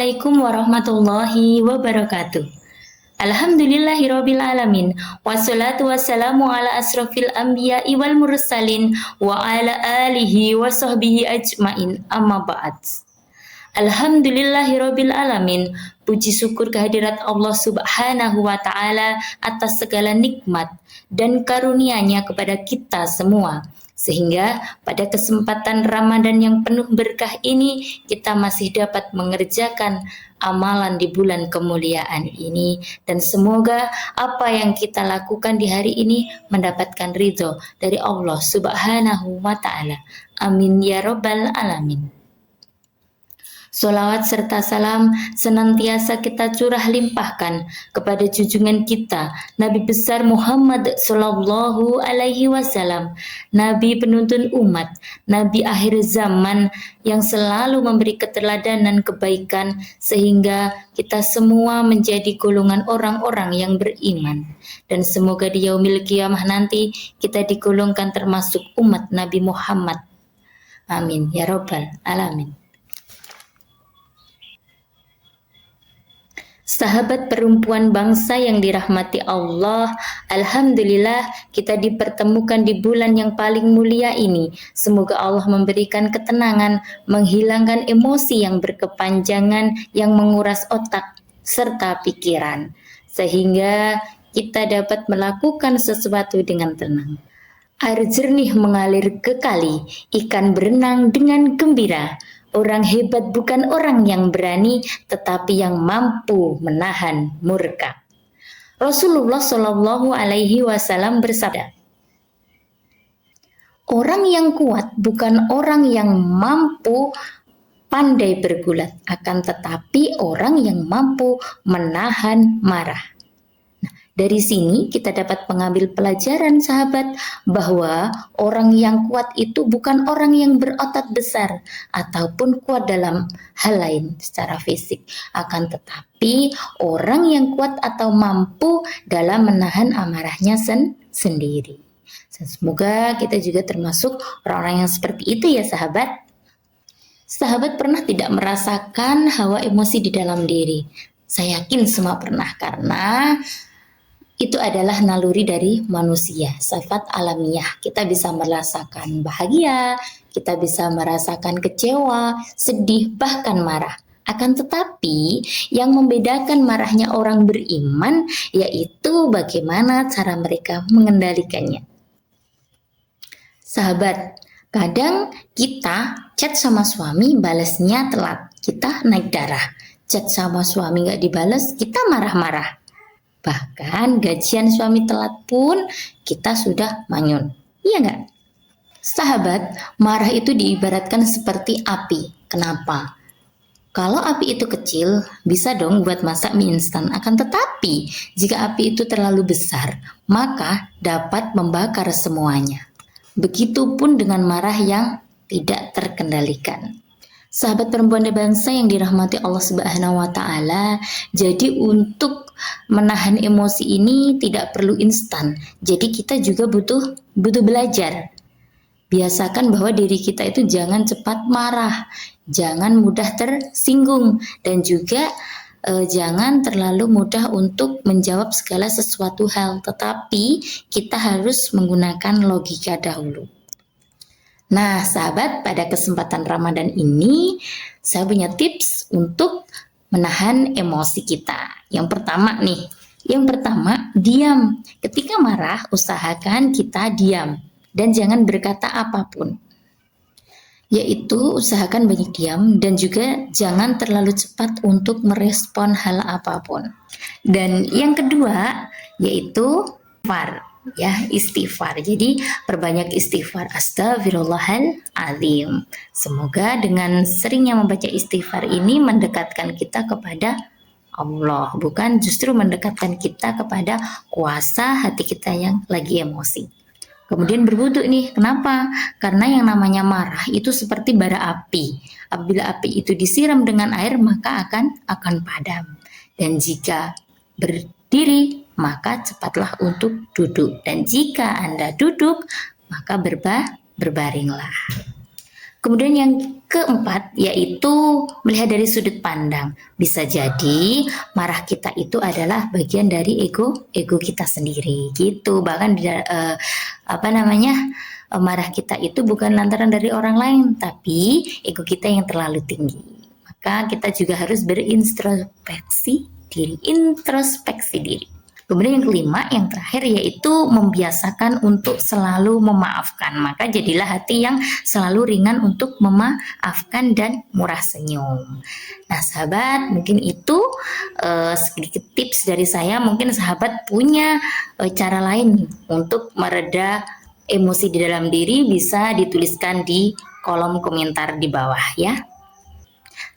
Assalamualaikum warahmatullahi wabarakatuh. Alhamdulillahirabbil alamin. Wassalatu wassalamu ala asrofil anbiya'i wal mursalin wa ala alihi wa sahbihi ajmain. Amma ba'd. Alhamdulillahirabbil alamin. Puji syukur kehadirat Allah Subhanahu wa taala atas segala nikmat dan karunia-Nya kepada kita semua. Sehingga pada kesempatan Ramadan yang penuh berkah ini kita masih dapat mengerjakan amalan di bulan kemuliaan ini, dan semoga apa yang kita lakukan di hari ini mendapatkan ridho dari Allah Subhanahu wa taala. Amin ya rabbal alamin. Sholawat serta salam senantiasa kita curah limpahkan kepada junjungan kita Nabi besar Muhammad Sallallahu Alaihi Wasallam, Nabi penuntun umat, Nabi akhir zaman yang selalu memberi keteladanan kebaikan sehingga kita semua menjadi golongan orang-orang yang beriman. Dan semoga di yaumil qiyamah nanti kita digolongkan termasuk umat Nabi Muhammad. Amin ya rabbal alamin. Sahabat perempuan bangsa yang dirahmati Allah, alhamdulillah kita dipertemukan di bulan yang paling mulia ini. Semoga Allah memberikan ketenangan, menghilangkan emosi yang berkepanjangan yang menguras otak serta pikiran, sehingga kita dapat melakukan sesuatu dengan tenang. Air jernih mengalir ke kali, ikan berenang dengan gembira. Orang hebat bukan orang yang berani, tetapi yang mampu menahan murka. Rasulullah Shallallahu Alaihi Wasallam bersabda, orang yang kuat bukan orang yang mampu pandai bergulat, akan tetapi orang yang mampu menahan marah. Dari sini kita dapat mengambil pelajaran sahabat bahwa orang yang kuat itu bukan orang yang berotot besar ataupun kuat dalam hal lain secara fisik, akan tetapi orang yang kuat atau mampu dalam menahan amarahnya sendiri. Semoga kita juga termasuk orang-orang yang seperti itu ya sahabat. Sahabat pernah tidak merasakan hawa emosi di dalam diri? Saya yakin semua pernah, karena itu adalah naluri dari manusia, sifat alamiah. Kita bisa merasakan bahagia, kita bisa merasakan kecewa, sedih, bahkan marah. Akan tetapi yang membedakan marahnya orang beriman yaitu bagaimana cara mereka mengendalikannya. Sahabat, kadang kita chat sama suami balasnya telat, kita naik darah. Chat sama suami gak dibalas, kita marah-marah. Bahkan gajian suami telat pun kita sudah manyun. Iya nggak? Sahabat, marah itu diibaratkan seperti api. Kenapa? Kalau api itu kecil, bisa dong buat masak mie instan. Akan tetapi, jika api itu terlalu besar, maka dapat membakar semuanya. Begitupun dengan marah yang tidak terkendalikan. Sahabat perempuan dan bangsa yang dirahmati Allah Subhanahu wa taala, jadi untuk menahan emosi ini tidak perlu instan. Jadi kita juga butuh belajar. Biasakan bahwa diri kita itu jangan cepat marah, jangan mudah tersinggung, dan juga jangan terlalu mudah untuk menjawab segala sesuatu hal, tetapi kita harus menggunakan logika dahulu. Nah sahabat, pada kesempatan Ramadan ini saya punya tips untuk menahan emosi kita. Yang pertama diam. Ketika marah usahakan kita diam dan jangan berkata apapun. Yaitu usahakan banyak diam dan juga jangan terlalu cepat untuk merespon hal apapun. Dan yang kedua yaitu istighfar. Jadi perbanyak istighfar. Astagfirullahaladzim. Semoga dengan seringnya membaca istighfar ini mendekatkan kita kepada Allah, bukan justru mendekatkan kita kepada kuasa hati kita yang lagi emosi. Kemudian berwudu nih. Kenapa? Karena yang namanya marah itu seperti bara api. Apabila api itu disiram dengan air maka akan padam. Dan jika berdiri maka cepatlah untuk duduk, dan jika Anda duduk maka berbaringlah. Kemudian yang keempat yaitu melihat dari sudut pandang. Bisa jadi marah kita itu adalah bagian dari ego kita sendiri gitu. Bahkan marah kita itu bukan lantaran dari orang lain, tapi ego kita yang terlalu tinggi. Maka kita juga harus introspeksi diri. Kemudian yang kelima, yang terakhir yaitu membiasakan untuk selalu memaafkan. Maka jadilah hati yang selalu ringan untuk memaafkan dan murah senyum. Nah sahabat, mungkin itu sedikit tips dari saya. Mungkin sahabat punya cara lain untuk mereda emosi di dalam diri, bisa dituliskan di kolom komentar di bawah ya.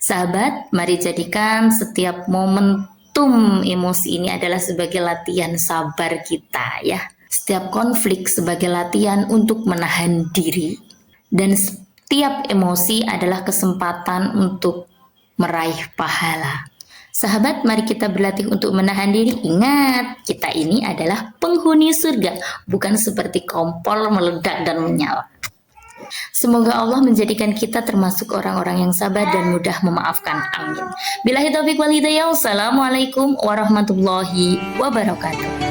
Sahabat, mari jadikan setiap momentum emosi ini adalah sebagai latihan sabar kita ya. Setiap konflik sebagai latihan untuk menahan diri, dan setiap emosi adalah kesempatan untuk meraih pahala. Sahabat, mari kita berlatih untuk menahan diri. Ingat, kita ini adalah penghuni surga, bukan seperti kompor meledak dan menyala. Semoga Allah menjadikan kita termasuk orang-orang yang sabar dan mudah memaafkan. Amin. Billahi taufiq wal hidayah. Wassalamualaikum warahmatullahi wabarakatuh.